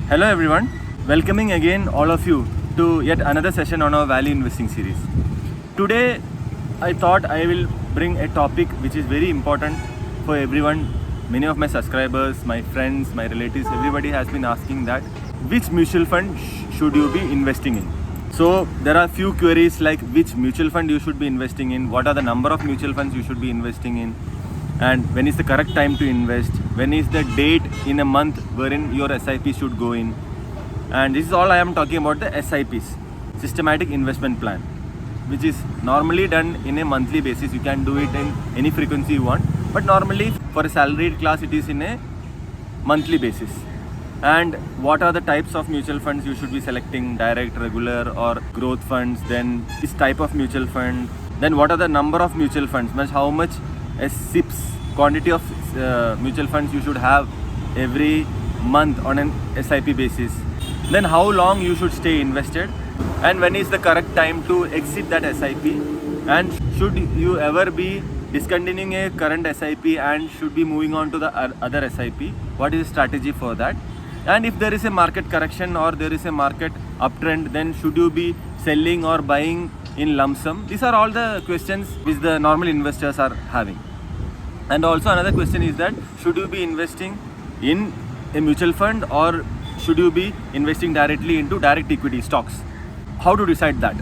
Hello everyone, welcoming again all of you to yet another session on our value investing series. Today I thought I will bring a topic which is very important for everyone. Many of my subscribers, my friends, my relatives, everybody has been asking that which mutual fund should you be investing in. So there are few queries like which mutual fund you should be investing in, what are the number of mutual funds you should be investing in, and when is the correct time to invest, when is the date in a month wherein your SIP should go in. And this is all I am talking about, the SIPs, systematic investment plan, which is normally done in a monthly basis. You can do it in any frequency you want, but normally for a salaried class it is in a monthly basis. And what are the types of mutual funds you should be selecting, direct, regular or growth funds, then this type of mutual fund, then what are the number of mutual funds, means how much SIPs, quantity of mutual funds you should have every month on an SIP basis, then how long you should stay invested, and when is the correct time to exit that SIP, and should you ever be discontinuing a current SIP and should be moving on to the other SIP, what is the strategy for that, and if there is a market correction or there is a market uptrend, then should you be selling or buying in lump sum. These are all the questions which the normal investors are having. And also another question is that should you be investing in a mutual fund or should you be investing directly into direct equity stocks? How to decide that?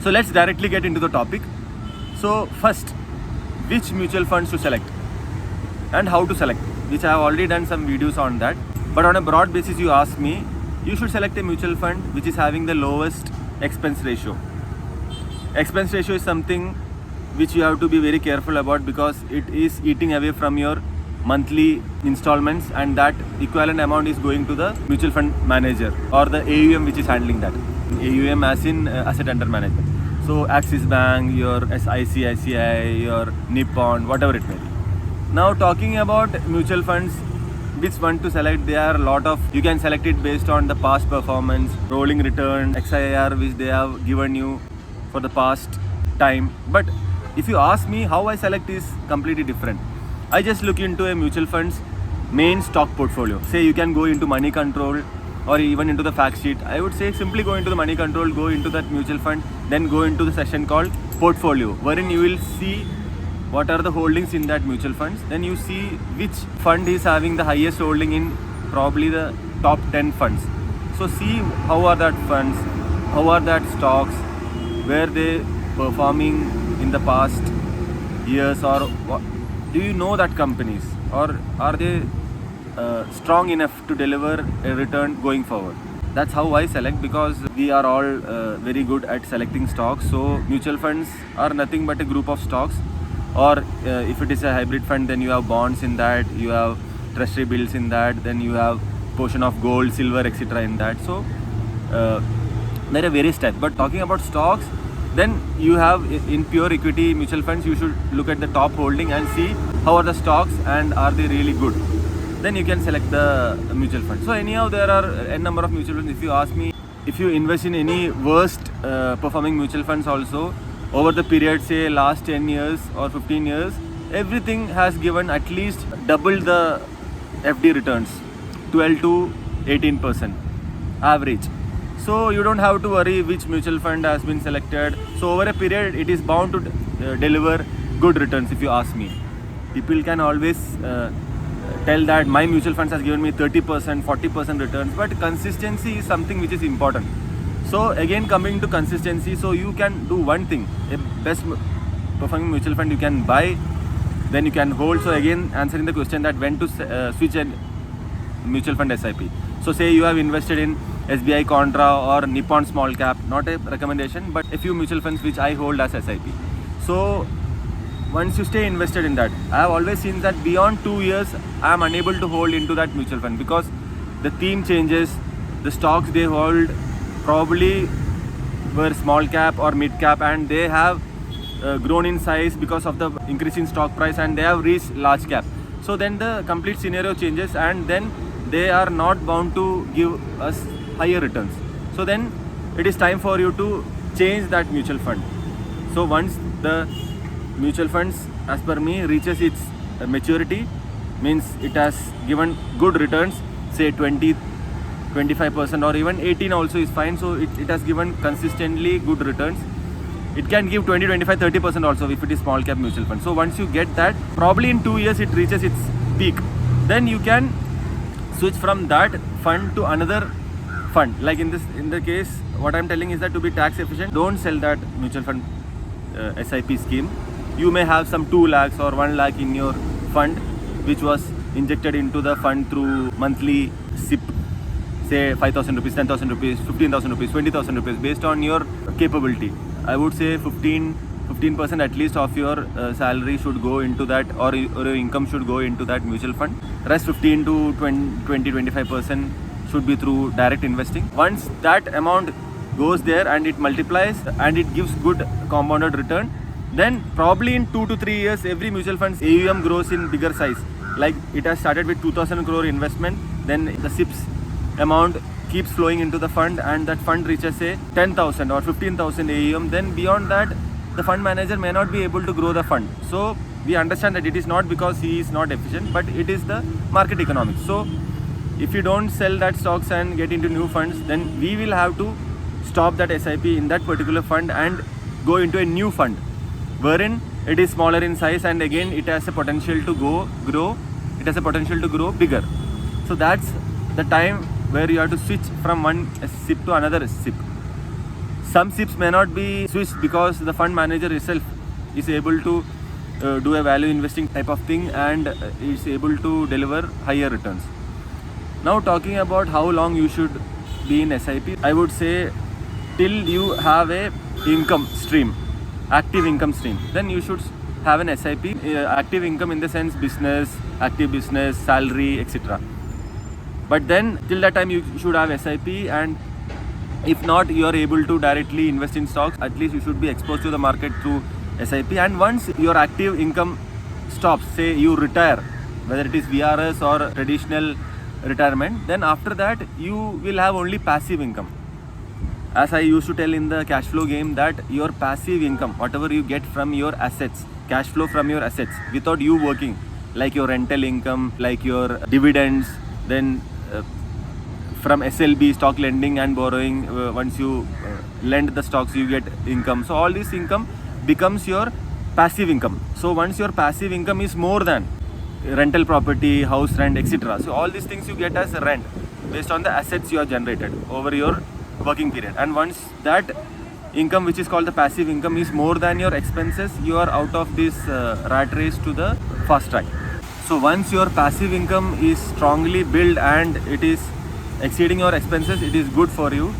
So let's directly get into the topic. So first, which mutual funds to select and how to select, which I have already done some videos on that. But on a broad basis, you ask me, you should select a mutual fund which is having the lowest expense ratio. Expense ratio is something which you have to be very careful about because it is eating away from your monthly installments, and that equivalent amount is going to the mutual fund manager or the AUM which is handling that. AUM as in asset under management. So Axis Bank, your ICICI, your Nippon, whatever it may be. Now talking about mutual funds, which one to select, there are a lot of, you can select it based on the past performance, rolling return, XIR which they have given you for the past time. But if you ask me, how I select is completely different. I just look into a mutual fund's main stock portfolio. Say you can go into money control or even into the fact sheet. I would say simply go into the money control, go into that mutual fund, then go into the section called portfolio, wherein you will see what are the holdings in that mutual funds. Then you see which fund is having the highest holding in probably the top 10 funds. So see how are that funds, how are that stocks, where they performing in the past years, or what, do you know that companies, or are they strong enough to deliver a return going forward. That's how I select, because we are all very good at selecting stocks. So mutual funds are nothing but a group of stocks, or if it is a hybrid fund, then you have bonds in that, you have treasury bills in that, then you have portion of gold, silver, etc. in that. So there are various types. But talking about stocks, then you have in pure equity mutual funds, you should look at the top holding and see how are the stocks and are they really good. Then you can select the mutual fund. So anyhow, there are n number of mutual funds. If you ask me, if you invest in any worst performing mutual funds also, over the period, say last 10 years or 15 years, everything has given at least double the FD returns, 12 to 18% average. So you don't have to worry which mutual fund has been selected. So over a period, it is bound to deliver good returns. If you ask me, people can always tell that my mutual funds has given me 30%, 40% returns, but consistency is something which is important. So again, coming to consistency, so you can do one thing, a best performing mutual fund you can buy, then you can hold. So again, answering the question that when to switch a mutual fund SIP. So say you have invested in SBI Contra or Nippon Small Cap, not a recommendation, but a few mutual funds which I hold as SIP. So once you stay invested in that, I have always seen that beyond 2 years, I am unable to hold into that mutual fund because the theme changes, the stocks they hold probably were small cap or mid cap, and they have grown in size because of the increase in stock price, and they have reached large cap. So then the complete scenario changes, and then they are not bound to give us higher returns. So then it is time for you to change that mutual fund. So once the mutual funds, as per me, reaches its maturity, means it has given good returns, say 20 25% or even 18 also is fine. So it has given consistently good returns. It can give 20, 25, 30% also if it is small cap mutual fund. So once you get that, probably in 2 years it reaches its peak. Then you can switch from that fund to another fund. Like in the case, what I'm telling is that to be tax efficient, don't sell that mutual fund SIP scheme. You may have some 2 lakhs or 1 lakh in your fund, which was injected into the fund through monthly SIP, say 5,000 rupees, 10,000 rupees, 15,000 rupees, 20,000 rupees, based on your capability. I would say 15% at least of your salary should go into that, or your income should go into that mutual fund. Rest 15 to 25% should be through direct investing. Once that amount goes there and it multiplies and it gives good compounded return, then probably in 2 to 3 years every mutual fund's AUM grows in bigger size. Like it has started with 2,000 crore investment, then the SIPs amount keeps flowing into the fund and that fund reaches say 10,000 or 15,000 AUM. Then beyond that, the fund manager may not be able to grow the fund. So we understand that it is not because he is not efficient, but it is the market economics. So if you don't sell that stocks and get into new funds, then we will have to stop that SIP in that particular fund and go into a new fund wherein it is smaller in size and again it has a potential to grow. It has a potential to grow bigger. So that's the time where you have to switch from one SIP to another SIP. Some SIPs may not be switched because the fund manager itself is able to do a value investing type of thing and is able to deliver higher returns. Now talking about how long you should be in SIP, I would say till you have a income stream, active income stream, then you should have an SIP. Active income in the sense business, active business, salary, etc. But then till that time you should have SIP, and if not, you are able to directly invest in stocks. At least you should be exposed to the market through SIP. And once your active income stops, say you retire, whether it is VRS or traditional retirement, then after that you will have only passive income. As I used to tell in the cash flow game, that your passive income, whatever you get from your assets, cash flow from your assets without you working, like your rental income, like your dividends, then from SLB, stock lending and borrowing, once you lend the stocks you get income. So all this income becomes your passive income. So once your passive income is more than rental property, house rent, etc. So all these things you get as rent based on the assets you have generated over your working period. And once that income, which is called the passive income, is more than your expenses, you are out of this rat race to the fast track. So once your passive income is strongly built and it is exceeding your expenses, it is good for you,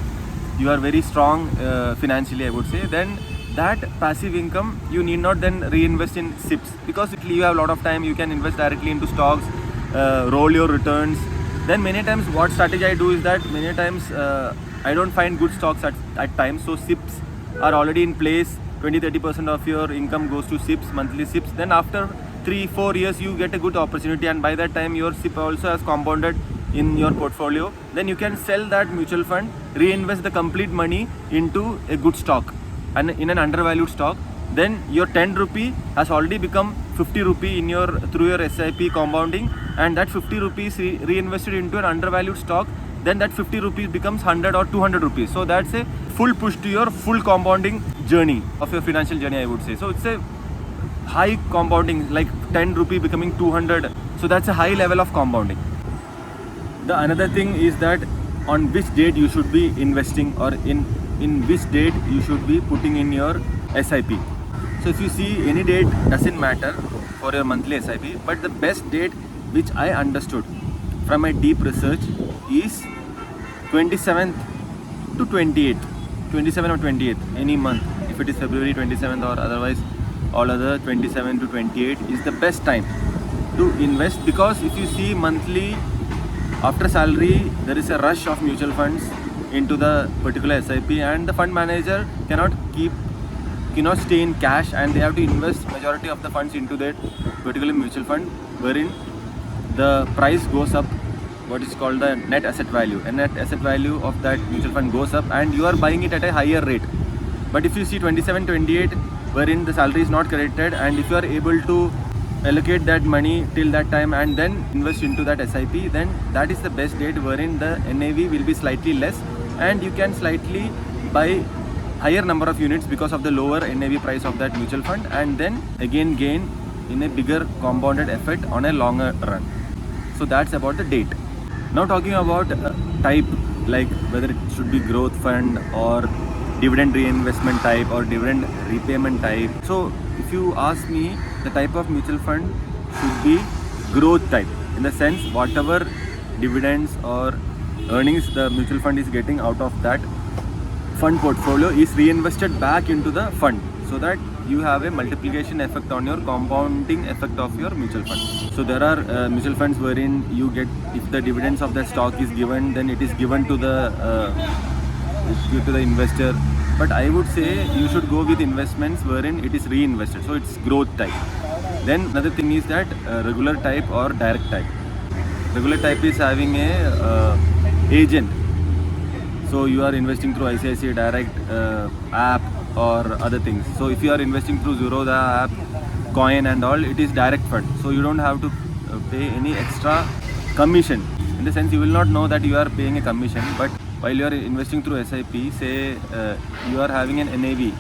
you are very strong financially, I would say, then that passive income you need not then reinvest in SIPs, because you have a lot of time, you can invest directly into stocks, roll your returns. Then many times what strategy I do is that many times I don't find good stocks at times, so SIPs are already in place. 20-30% of your income goes to SIPs, monthly SIPs. Then after 3-4 years you get a good opportunity, and by that time your SIP also has compounded in your portfolio. Then you can sell that mutual fund, reinvest the complete money into a good stock and in an undervalued stock. Then your 10 rupee has already become 50 rupee in your through your SIP compounding, and that 50 rupees reinvested into an undervalued stock, then that 50 rupees becomes 100 or 200 rupees. So that's a full push to your full compounding journey of your financial journey, I would say. So it's a high compounding, like 10 rupee becoming 200. So that's a high level of compounding. The another thing is that on which date you should be investing, or in which date you should be putting in your SIP. So if you see, any date doesn't matter for your monthly SIP, but the best date which I understood from my deep research is 27th to 28th, 27 or 28th, any month. If it is February 27th or otherwise all other 27 to 28 is the best time to invest, because if you see monthly after salary there is a rush of mutual funds into the particular SIP, and the fund manager cannot stay in cash, and they have to invest majority of the funds into that particular mutual fund, wherein the price goes up, what is called the net asset value, and net asset value of that mutual fund goes up, and you are buying it at a higher rate. But if you see 27, 28, wherein the salary is not credited, and if you are able to allocate that money till that time and then invest into that SIP, then that is the best date wherein the NAV will be slightly less and you can slightly buy higher number of units because of the lower NAV price of that mutual fund, and then again gain in a bigger compounded effect on a longer run. So that's about the date. Now talking about type, like whether it should be growth fund or dividend reinvestment type or dividend repayment type. So if you ask me, the type of mutual fund should be growth type, in the sense whatever dividends or earnings the mutual fund is getting out of that fund portfolio is reinvested back into the fund, so that you have a multiplication effect on your compounding effect of your mutual fund. So there are mutual funds wherein you get, if the dividends of that stock is given, then it is given to the investor. But I would say you should go with investments wherein it is reinvested, so it's growth type. Then another thing is that regular type or direct type. Regular type is having a agent. So you are investing through ICICI Direct app or other things. So if you are investing through Zerodha app, Coin and all, it is direct fund. So you don't have to pay any extra commission. In the sense, you will not know that you are paying a commission. But while you are investing through SIP, say you are having an NAV.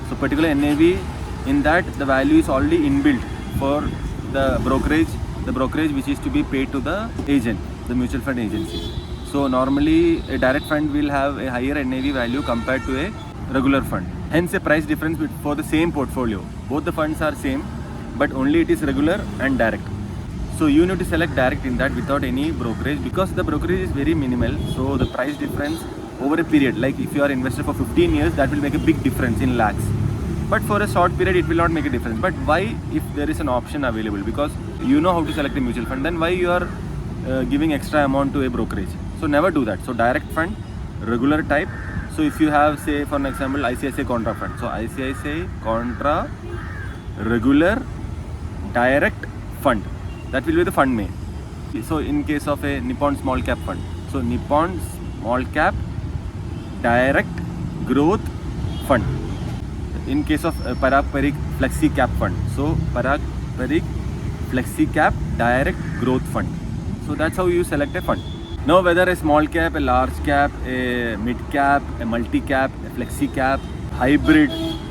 So particular NAV, in that the value is already inbuilt for the brokerage which is to be paid to the agent, the mutual fund agency. So normally a direct fund will have a higher NAV value compared to a regular fund. Hence a price difference for the same portfolio. Both the funds are same, but only it is regular and direct. So you need to select direct in that without any brokerage, because the brokerage is very minimal. So the price difference over a period, like if you are invested for 15 years, that will make a big difference in lakhs. But for a short period, it will not make a difference. But why, if there is an option available? Because you know how to select a mutual fund, then why you are giving extra amount to a brokerage? So never do that. So direct fund, regular type. So if you have, say for an example, ICICI Contra fund. So ICICI Contra regular direct fund. That will be the fund name. So in case of a Nippon small cap fund. So Nippon small cap direct growth fund. In case of Parag Parikh flexi cap fund. So Parag Parikh flexi cap direct growth fund. So that's how you select a fund. Now whether a small cap, a large cap, a mid cap, a multi cap, a flexi cap, hybrid,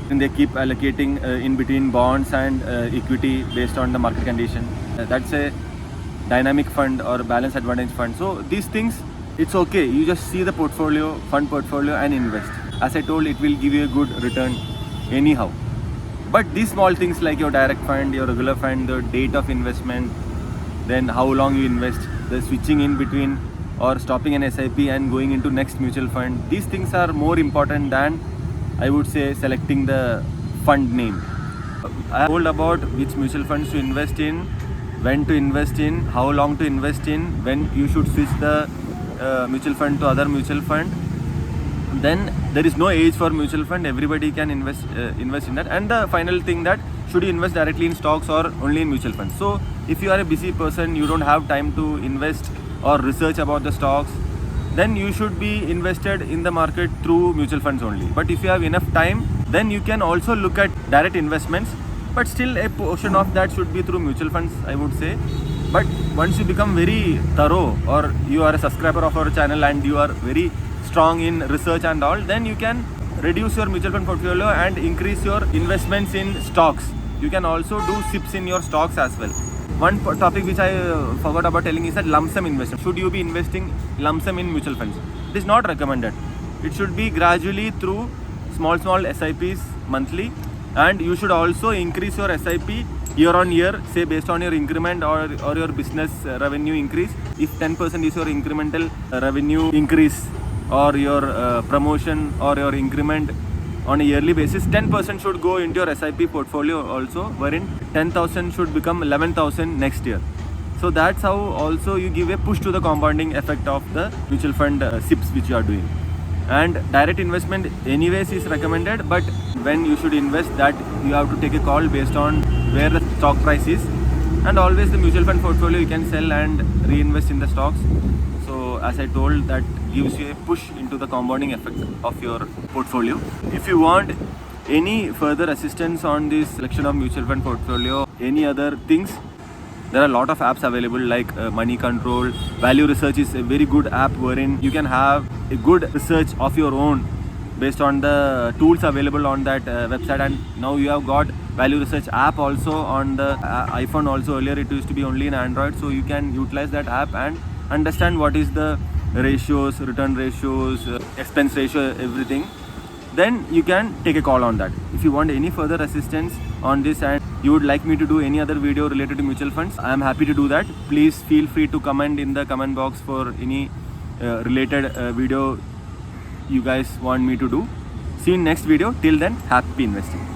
and they keep allocating in between bonds and equity based on the market condition. That's a dynamic fund or balance advantage fund. So these things, it's okay. You just see the portfolio, fund portfolio, and invest. As I told, it will give you a good return anyhow. But these small things like your direct fund, your regular fund, the date of investment, then how long you invest, the switching in between or stopping an SIP and going into next mutual fund, these things are more important than, I would say, selecting the fund name. I told about which mutual funds to invest in, when to invest in, how long to invest in, when you should switch the mutual fund to other mutual fund. Then there is no age for mutual fund, everybody can invest in that. And the final thing, that should you invest directly in stocks or only in mutual funds. So if you are a busy person, you don't have time to invest or research about the stocks, then you should be invested in the market through mutual funds only. But if you have enough time, then you can also look at direct investments, but still a portion of that should be through mutual funds, I would say. But once you become very thorough, or you are a subscriber of our channel and you are very strong in research and all, then you can reduce your mutual fund portfolio and increase your investments in stocks. You can also do SIPs in your stocks as well. One topic which I forgot about telling is that lump sum investment. Should you be investing lump sum in mutual funds? It is not recommended. It should be gradually through small SIPs monthly, and you should also increase your SIP year on year, say based on your increment or your business revenue increase. If 10% is your incremental revenue increase, or your promotion or your increment on a yearly basis, 10% should go into your SIP portfolio also, wherein 10,000 should become 11,000 next year. So that's how also you give a push to the compounding effect of the mutual fund SIPs which you are doing. And direct investment anyways is recommended, but when you should invest, that you have to take a call based on where the stock price is. And always the mutual fund portfolio you can sell and reinvest in the stocks. So as I told, that gives you a push into the compounding effect of your portfolio. If you want any further assistance on this selection of mutual fund portfolio, any other things, there are a lot of apps available like Money Control. Value Research is a very good app wherein you can have a good research of your own based on the tools available on that website. And now you have got Value Research app also on the iPhone also. Earlier it used to be only in Android, so you can utilize that app and understand what is the ratios, return ratios, expense ratio, everything. Then you can take a call on that. If you want any further assistance on this and you would like me to do any other video related to mutual funds, I am happy to do that. Please feel free to comment in the comment box for any related video you guys want me to do. See you in next video. Till then, happy investing.